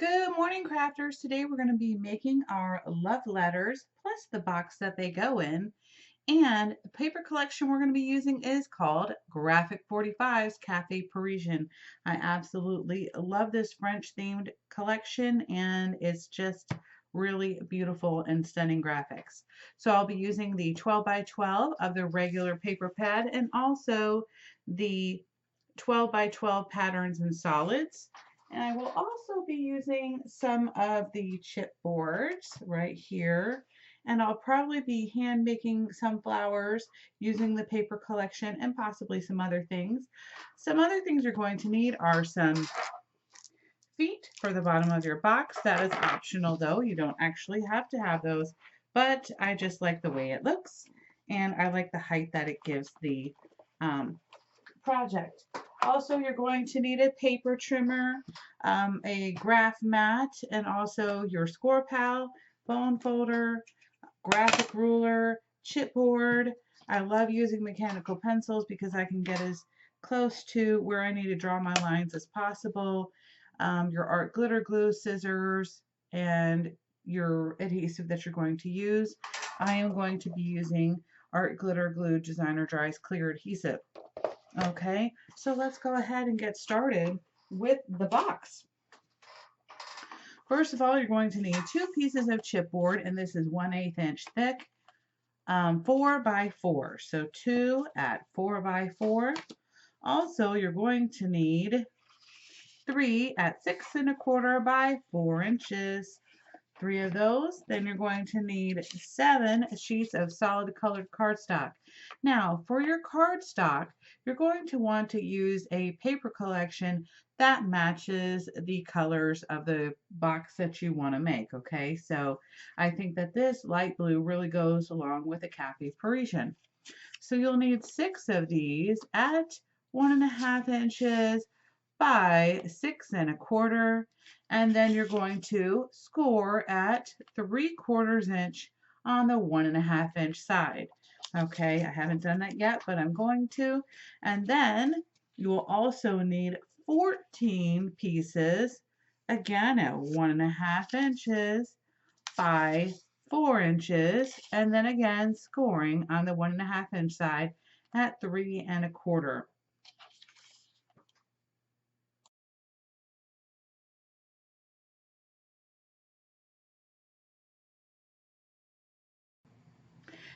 Good morning, crafters. Today we're going to be making our love letters plus the box that they go in. And the paper collection we're going to be using is called Graphic 45's Cafe Parisian. I absolutely love this French themed collection and it's just really beautiful and stunning graphics. So I'll be using the 12 by 12 of the regular paper pad and also the 12 by 12 patterns and solids. And I will also be using some of the chipboards right here. And I'll probably be hand making some flowers using the paper collection and possibly some other things. Some other things you're going to need are some feet for the bottom of your box. That is optional though. You don't actually have to have those, but I just like the way it looks and I like the height that it gives the project. Also, you're going to need a paper trimmer, a graph mat, and also your score pal, bone folder, graphic ruler, chipboard. I love using mechanical pencils because I can get as close to where I need to draw my lines as possible. Your art glitter glue, scissors, and your adhesive that you're going to use. I am going to be using art glitter glue designer dries clear adhesive. Okay, so let's go ahead and get started with the box. First of all, you're going to need 2 pieces of chipboard, and this is 1/8 inch thick, 4 by 4. So 2 at 4 by 4. Also, you're going to need 3 at 6 1/4 by 4 inches. 3 of those. Then you're going to need 7 sheets of solid colored cardstock. Now, for your cardstock, you're going to want to use a paper collection that matches the colors of the box that you want to make, okay? So I think that this light blue really goes along with the Cafe Parisian. So you'll need 6 of these at 1.5 inches by 6 1/4, and then you're going to score at 3/4 inch on the 1.5 inch side. Okay, I haven't done that yet, but I'm going to. And then you will also need 14 pieces, again at 1.5 inches by 4 inches, and then again scoring on the 1.5 inch side at 3 1/4.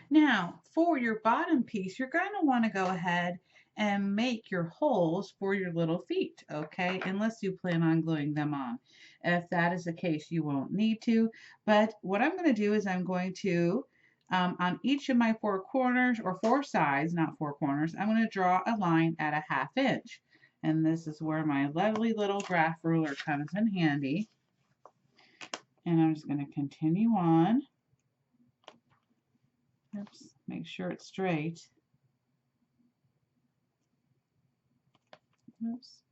Now, for your bottom piece, you're going to want to go ahead and make your holes for your little feet, okay? Unless you plan on gluing them on. If that is the case, you won't need to. But what I'm going to do is I'm going to, on each of my 4 corners, or 4 sides, not 4 corners, I'm going to draw a line at 1/2 inch. And this is where my lovely little graph ruler comes in handy. And I'm just going to continue on. Oops, make sure it's straight. Oops.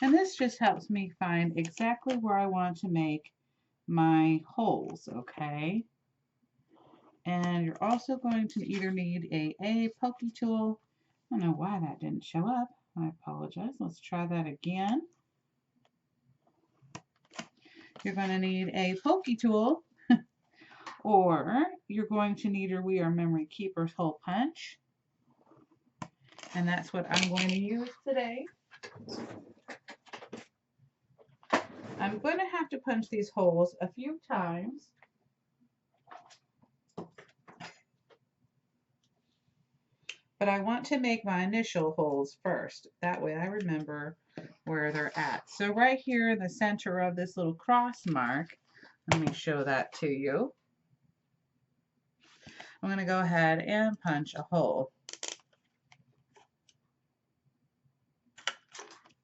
And this just helps me find exactly where I want to make my holes, okay? And you're also going to either need a pokey tool. I don't know why that didn't show up. I apologize. Let's try that again. You're going to need a pokey tool, or you're going to need your We Are Memory Keepers hole punch. And that's what I'm going to use today. I'm going to have to punch these holes a few times. But I want to make my initial holes first. That way I remember where they're at. So right here in the center of this little cross mark, let me show that to you. I'm going to go ahead and punch a hole.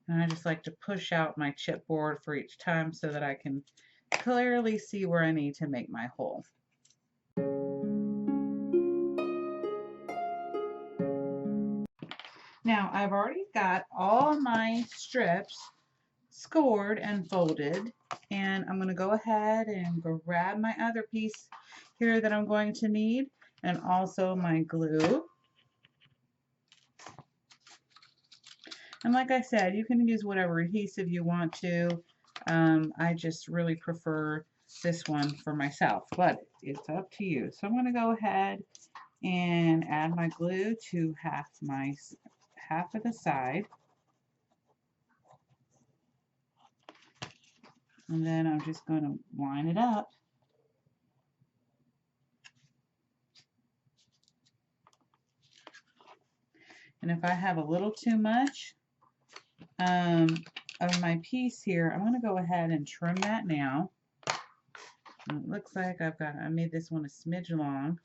And I just like to push out my chipboard for each time so that I can clearly see where I need to make my hole. Now I've already got all my strips scored and folded, and I'm going to go ahead and grab my other piece here that I'm going to need, and also my glue. And like I said, you can use whatever adhesive you want to. I just really prefer this one for myself, but it's up to you. So I'm going to go ahead and add my glue to half of the side. And then I'm just going to line it up. And if I have a little too much of my piece here, I'm going to go ahead and trim that now. And it looks like I made this one a smidge long.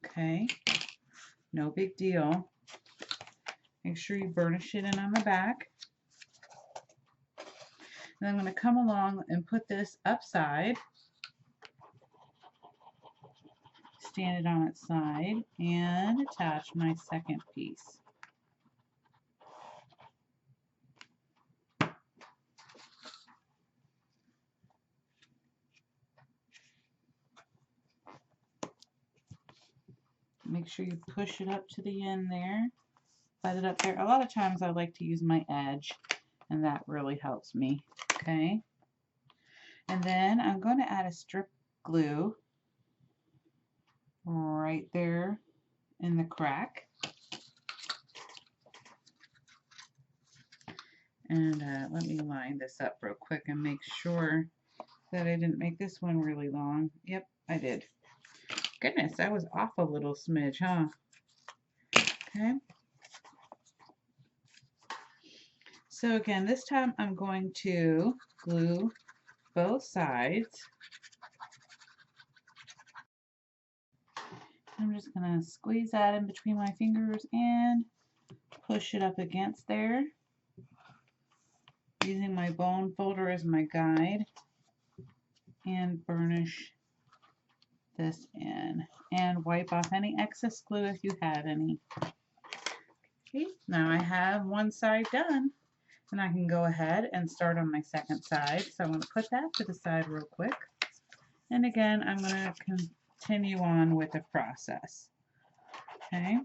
Okay, no big deal. Make sure you burnish it in on the back. And I'm going to come along and put this upside. Stand it on its side and attach my second piece. Make sure you push it up to the end there. Let it up there. A lot of times I like to use my edge, and that really helps me. Okay. And then I'm going to add a strip glue right there in the crack. And let me line this up real quick and make sure that I didn't make this one really long. Yep, I did. Goodness, I was off a little smidge, huh? Okay. So again, this time I'm going to glue both sides. I'm just going to squeeze that in between my fingers and push it up against there, using my bone folder as my guide, and burnish this in and wipe off any excess glue if you have any. Okay, now I have one side done, and I can go ahead and start on my second side. So I'm going to put that to the side real quick, and again I'm going to continue on with the process. Okay.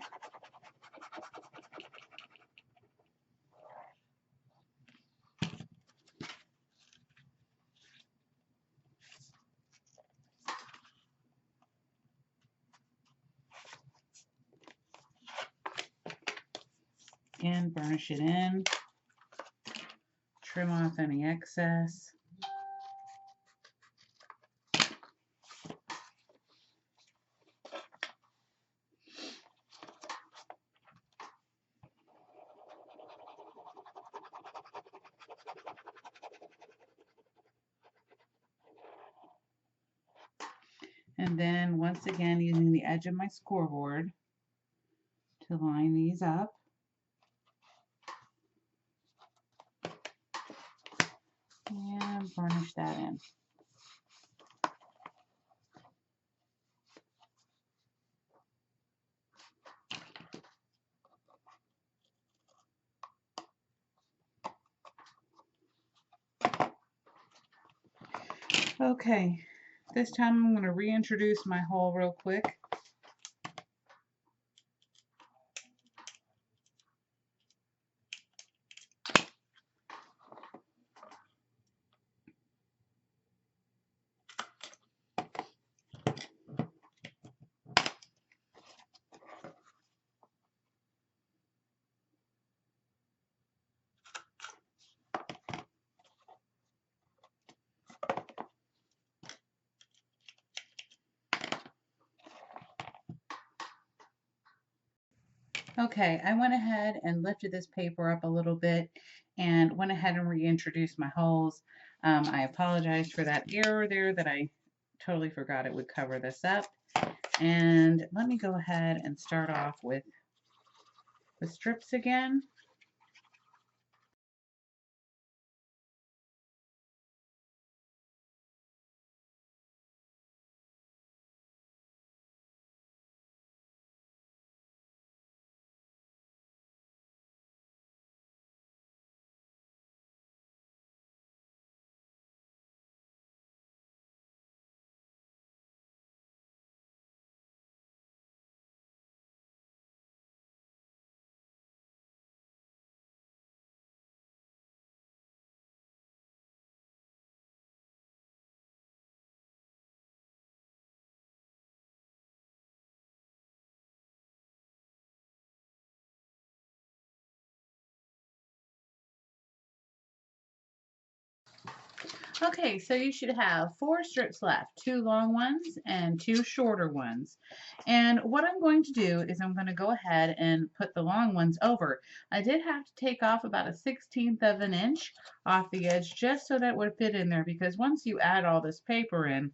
Again, burnish it in, trim off any excess. And then once again, using the edge of my scoreboard to line these up. And burnish that in. Okay, this time I'm going to reintroduce my hole real quick. Okay, I went ahead and lifted this paper up a little bit and went ahead and reintroduced my holes. I apologize for that error there that I totally forgot it would cover this up. And let me go ahead and start off with the strips again. Okay, so you should have 4 strips left, 2 long ones and 2 shorter ones. And what I'm going to do is I'm going to go ahead and put the long ones over. I did have to take off about a 1/16 of an inch off the edge just so that it would fit in there, because once you add all this paper in,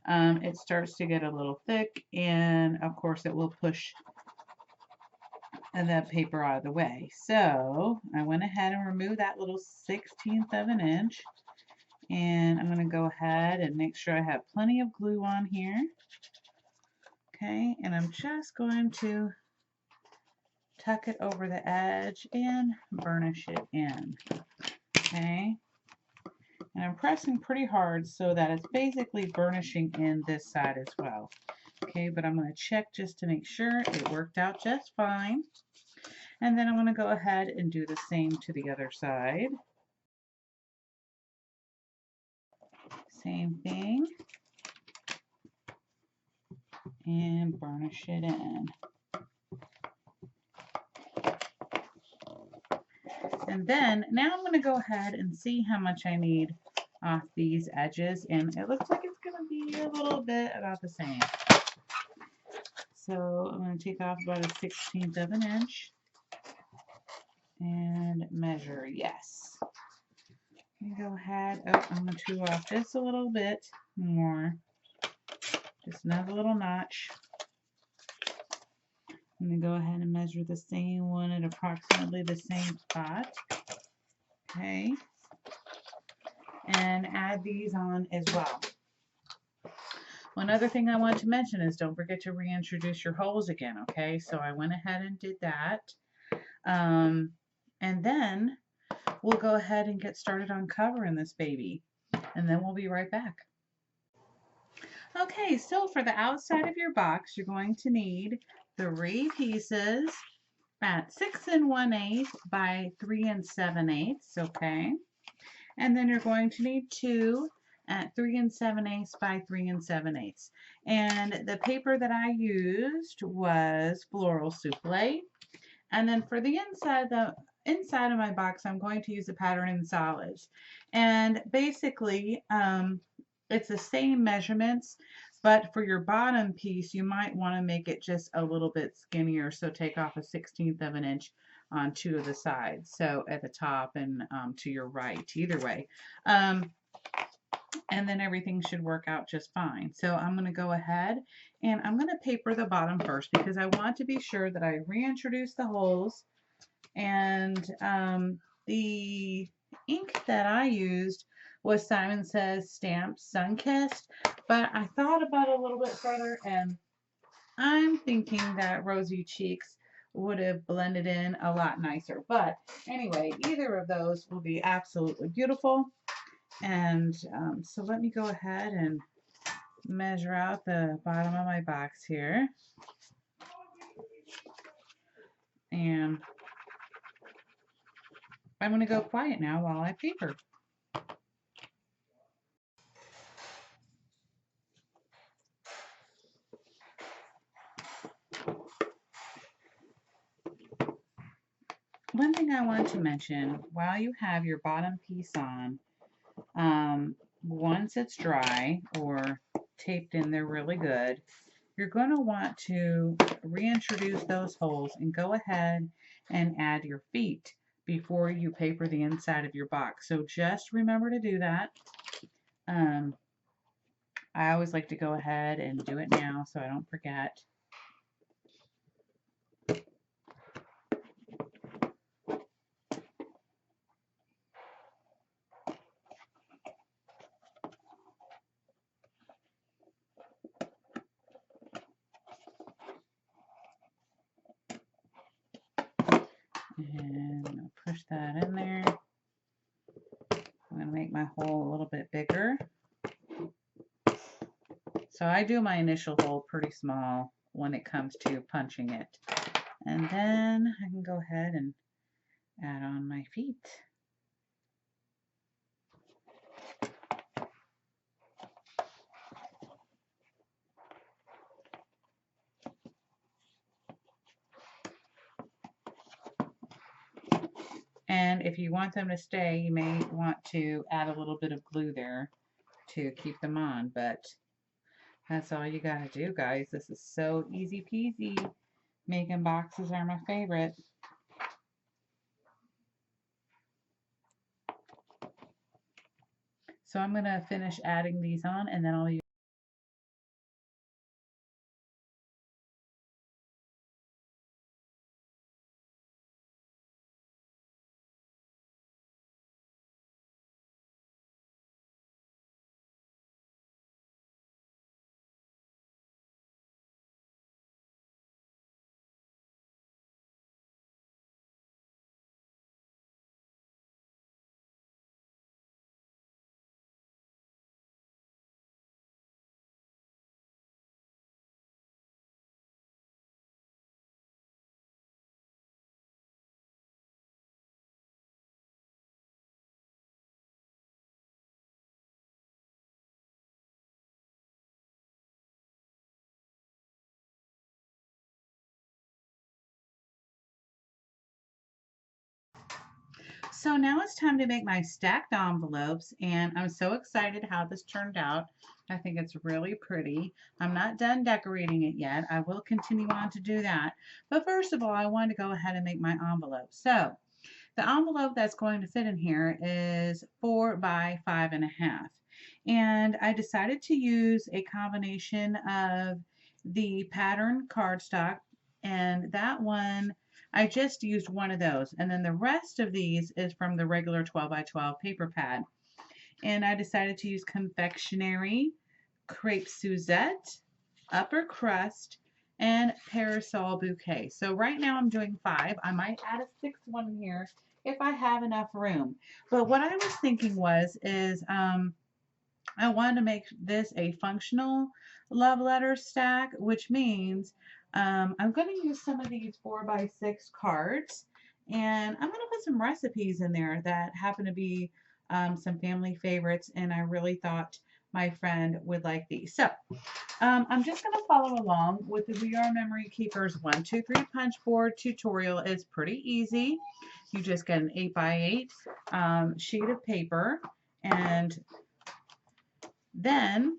it starts to get a little thick, and of course it will push that paper out of the way. So I went ahead and removed that little 1/16 of an inch. And I'm going to go ahead and make sure I have plenty of glue on here. Okay, and I'm just going to tuck it over the edge and burnish it in. Okay, and I'm pressing pretty hard so that it's basically burnishing in this side as well. Okay, but I'm going to check just to make sure it worked out just fine. And then I'm going to go ahead and do the same to the other side. Same thing. And burnish it in. And then now I'm going to go ahead and see how much I need off these edges, and it looks like it's going to be a little bit about the same. So I'm going to take off about a 1/16 of an inch and measure. Yes. Let me go ahead. Oh, I'm going to chew off just a little bit more. Just another little notch. I'm going to go ahead and measure the same one at approximately the same spot. Okay. And add these on as well. One other thing I want to mention is don't forget to reintroduce your holes again, okay? So I went ahead and did that. And then we'll go ahead and get started on covering this baby. And then we'll be right back. Okay, so for the outside of your box, you're going to need 3 pieces at 6 1/8 by 3 7/8, okay? And then you're going to need 2 at 3 7/8 by 3 7/8. And the paper that I used was Floral Souffle. And then for the inside of my box, I'm going to use the pattern in solids. And basically, it's the same measurements, but for your bottom piece, you might want to make it just a little bit skinnier. So take off a 1/16 of an inch on 2 of the sides, so at the top and to your right, either way. And then everything should work out just fine. So I'm going to go ahead and I'm going to paper the bottom first, because I want to be sure that I reintroduce the holes. And the ink that I used was Simon Says Stamped Sunkissed, but I thought about it a little bit further, and I'm thinking that Rosy Cheeks would have blended in a lot nicer. But anyway, either of those will be absolutely beautiful. And so let me go ahead and measure out the bottom of my box here. And I'm going to go quiet now while I paper. One thing I want to mention, while you have your bottom piece on, once it's dry or taped in there really good, you're going to want to reintroduce those holes and go ahead and add your feet before you paper the inside of your box. So just remember to do that. I always like to go ahead and do it now so I don't forget. And I'm going to push that in there. I'm going to make my hole a little bit bigger. So I do my initial hole pretty small when it comes to punching it. And then I can go ahead and add on my feet. And if you want them to stay, you may want to add a little bit of glue there to keep them on, but that's all you gotta do, guys. This is so easy peasy. Making boxes are my favorite. So I'm gonna finish adding these on, and then I'll use. So now it's time to make my stacked envelopes, and I'm so excited how this turned out. I think it's really pretty. I'm not done decorating it yet. I will continue on to do that. But first of all, I want to go ahead and make my envelope. So the envelope that's going to fit in here is 4 by 5.5. And I decided to use a combination of the pattern cardstock, and that one, I just used one of those. And then the rest of these is from the regular 12 by 12 paper pad. And I decided to use confectionery, crepe Suzette, upper crust, and parasol bouquet. So right now I'm doing 5. I might add a 6th one in here if I have enough room. But what I was thinking is I wanted to make this a functional love letter stack, which means I'm going to use some of these 4 by 6 cards, and I'm going to put some recipes in there that happen to be some family favorites, and I really thought my friend would like these. So I'm just going to follow along with the We Are Memory Keepers 1, 2, 3 punch board tutorial. It's pretty easy. You just get an 8 by 8 sheet of paper, and then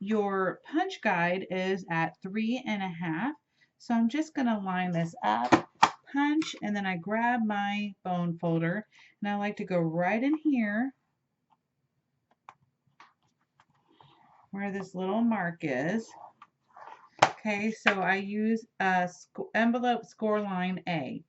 your punch guide is at 3.5. So I'm just going to line this up, punch, and then I grab my bone folder, and I like to go right in here where this little mark is. Okay, so I use envelope score line A.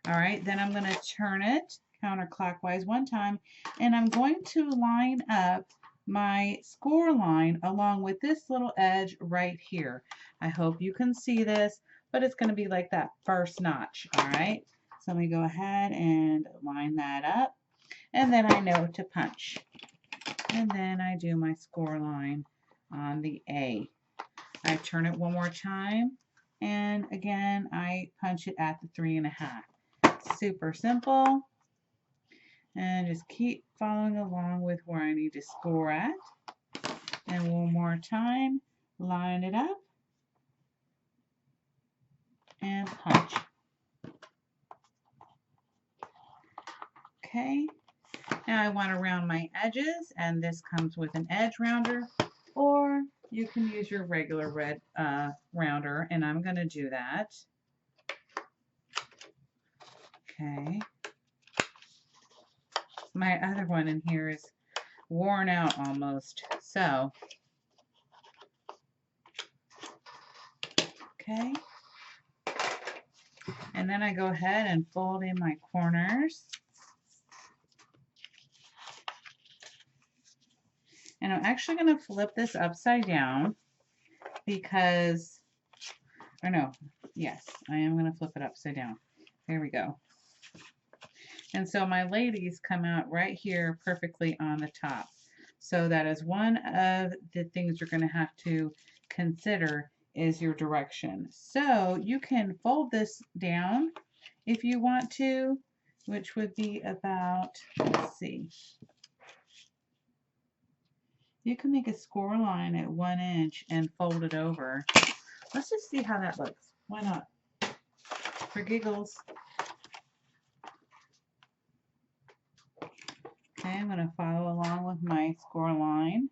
All right, then I'm going to turn it counterclockwise one time, and I'm going to line up my score line along with this little edge right here. I hope you can see this, but it's going to be like that first notch. All right, so let me go ahead and line that up, and then I know to punch. And then I do my score line on the A. I turn it one more time, and again I punch it at the 3.5. Super simple, and just keep following along with where I need to score at. And one more time, line it up and punch. Okay, now I want to round my edges, and this comes with an edge rounder, or you can use your regular red rounder, and I'm going to do that. Okay. My other one in here is worn out almost, so okay, and then I go ahead and fold in my corners, and I'm actually going to flip this upside down because, or no, yes, I am going to flip it upside down. There we go. And so my ladies come out right here perfectly on the top. So that is one of the things you're going to have to consider is your direction. So you can fold this down if you want to, which would be about, let's see, you can make a score line at 1 inch and fold it over. Let's just see how that looks. Why not? For giggles. Okay, I'm going to follow along with my score line.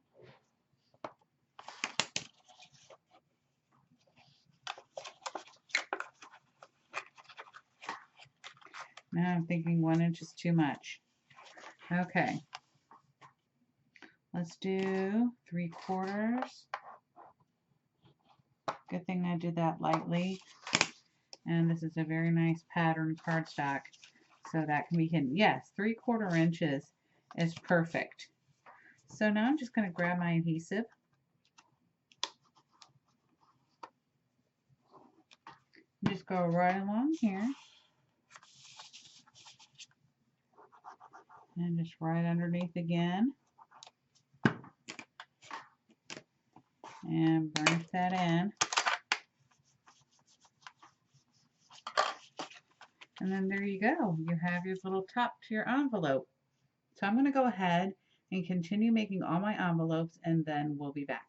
Now I'm thinking 1 inch is too much. Okay, let's do 3/4. Good thing I did that lightly. And this is a very nice pattern cardstock, so that can be hidden. Yes, 3/4 inches is perfect. So now I'm just going to grab my adhesive. Just go right along here. And just right underneath again. And burnish that in. And then there you go. You have your little top to your envelope. So I'm going to go ahead and continue making all my envelopes, and then we'll be back.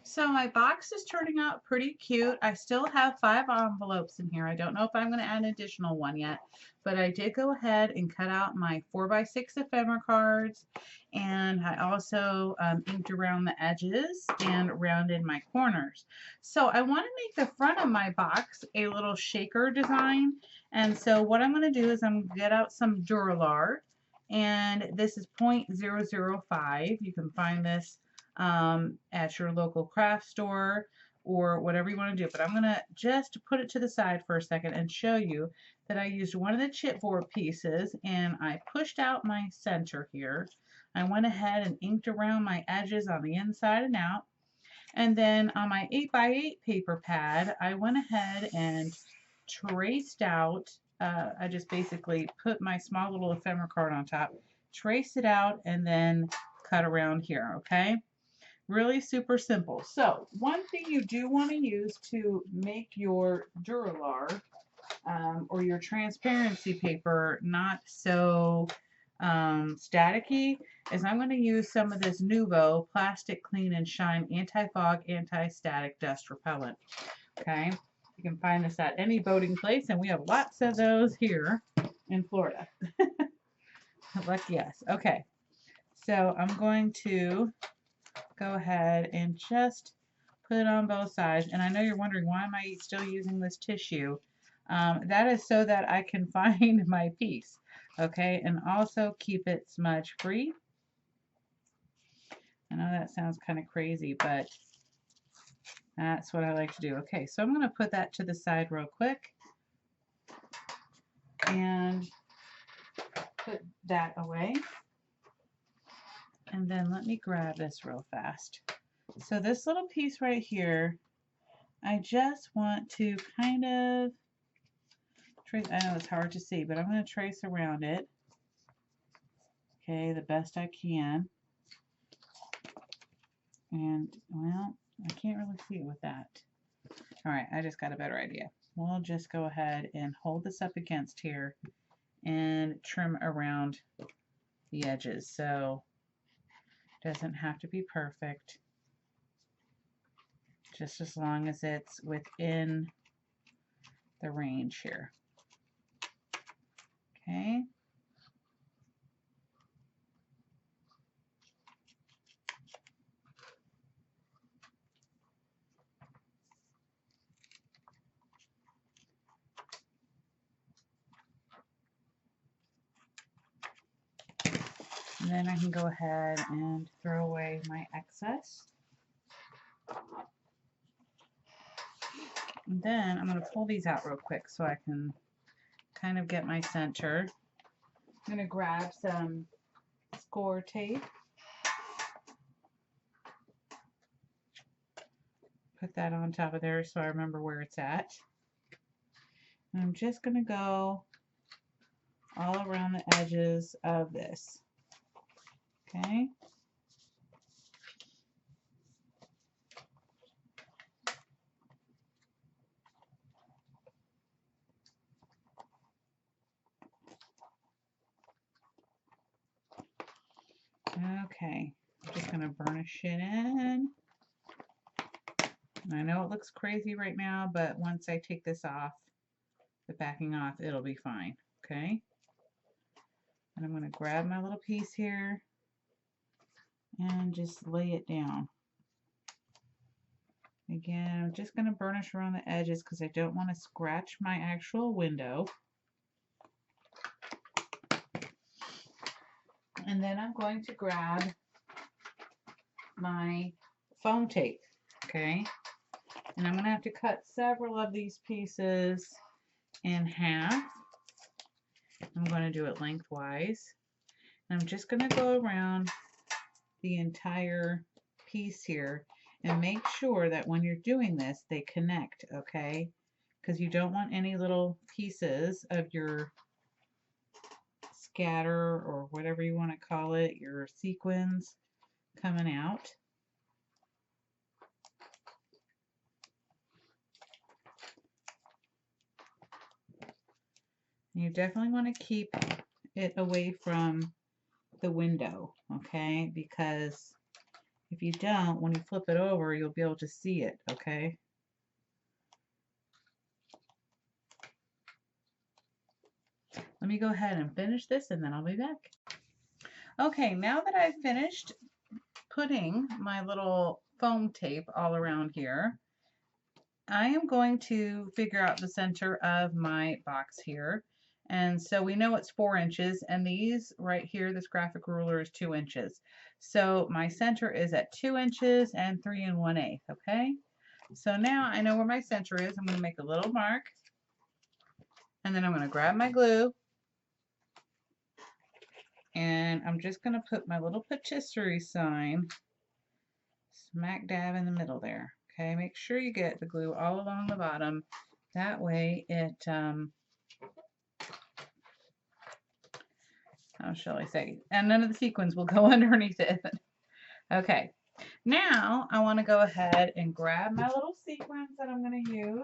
So my box is turning out pretty cute. I still have 5 envelopes in here. I don't know if I'm going to add an additional one yet, but I did go ahead and cut out my 4x6 ephemera cards, and I also inked around the edges and rounded my corners. So I want to make the front of my box a little shaker design, and so what I'm going to do is I'm going to get out some Duralar, and this is 0.005. You can find this at your local craft store or whatever you want to do. But I'm going to just put it to the side for a second and show you that I used one of the chipboard pieces and I pushed out my center here. I went ahead and inked around my edges on the inside and out. And then on my 8x8 paper pad, I went ahead and traced out, I just basically put my small little ephemera card on top, traced it out, and then cut around here, okay? Really super simple. So one thing you do want to use to make your Duralar or your transparency paper not so staticky is I'm going to use some of this Nuvo Plastic Clean and Shine Anti-Fog Anti-Static Dust Repellent. Okay, you can find this at any boating place, and we have lots of those here in Florida. Lucky us. Okay, so I'm going to go ahead and just put it on both sides. And I know you're wondering, why am I still using this tissue? That is so that I can find my piece, okay, and also keep it smudge free. I know that sounds kind of crazy, but that's what I like to do. Okay, so I'm going to put that to the side real quick and put that away. And then let me grab this real fast. So this little piece right here, I just want to kind of trace. I know it's hard to see, but I'm going to trace around it, okay, the best I can. And, well, I can't really see it with that. All right, I just got a better idea. We'll just go ahead and hold this up against here and trim around the edges. So it doesn't have to be perfect, just as long as it's within the range here. Okay. And then I can go ahead and throw away my excess. And then I'm going to pull these out real quick so I can kind of get my center. I'm going to grab some score tape. Put that on top of there so I remember where it's at. And I'm just going to go all around the edges of this. Okay. Okay. I'm just going to burnish it in. And I know it looks crazy right now, but once I take this off, the backing off, it'll be fine, okay? And I'm going to grab my little piece here and just lay it down. Again, I'm just going to burnish around the edges because I don't want to scratch my actual window. And then I'm going to grab my foam tape, okay? And I'm going to have to cut several of these pieces in half. I'm going to do it lengthwise. And I'm just going to go around the entire piece here and make sure that when you're doing this, they connect, okay? Because you don't want any little pieces of your scatter or whatever you want to call it, your sequins, coming out. You definitely want to keep it away from the window, okay? Because if you don't, when you flip it over, you'll be able to see it, okay? Let me go ahead and finish this and then I'll be back. Okay, now that I've finished putting my little foam tape all around here, I am going to figure out the center of my box here. And so we know it's 4 inches, and these right here, this graphic ruler is 2 inches. So my center is at 2 inches and 3 1/8, okay? So now I know where my center is. I'm going to make a little mark, and then I'm going to grab my glue, and I'm just going to put my little patisserie sign smack dab in the middle there. Okay, make sure you get the glue all along the bottom. That way it, how shall I say, and none of the sequins will go underneath it. Okay, now I want to go ahead and grab my little sequins that I'm going to use.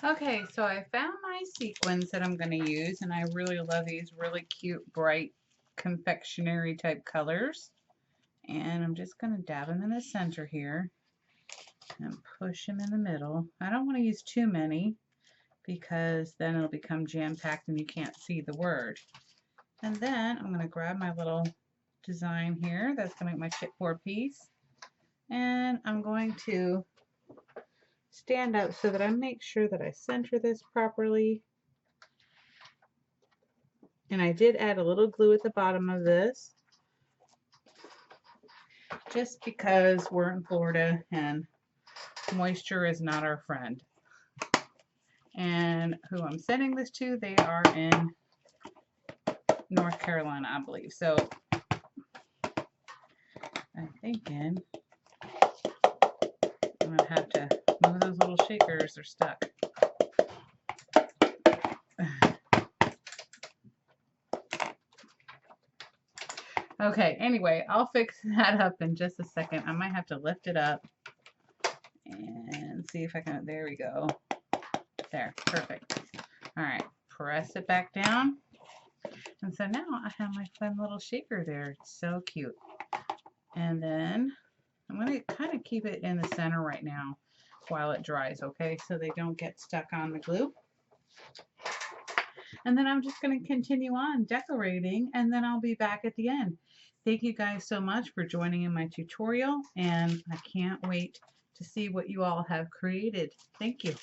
Okay, so I found my sequins that I'm going to use, and I really love these really cute, bright, confectionery type colors. And I'm just going to dab them in the center here and push them in the middle. I don't want to use too many because then it'll become jam-packed and you can't see the word. And then I'm going to grab my little design here that's going to make my chipboard piece, and I'm going to stand up so that I make sure that I center this properly. And I did add a little glue at the bottom of this just because we're in Florida and moisture is not our friend. And who I'm sending this to, they are in North Carolina, I believe. So I'm thinking I'm going to have to move those little shakers, they're stuck. Okay, anyway, I'll fix that up in just a second. I might have to lift it up and see if I can, there we go. There, perfect. All right, press it back down. And so now I have my fun little shaker there. It's so cute. And then I'm going to kind of keep it in the center right now while it dries, okay? So they don't get stuck on the glue. And then I'm just going to continue on decorating, and then I'll be back at the end. Thank you guys so much for joining in my tutorial, and I can't wait to see what you all have created. Thank you.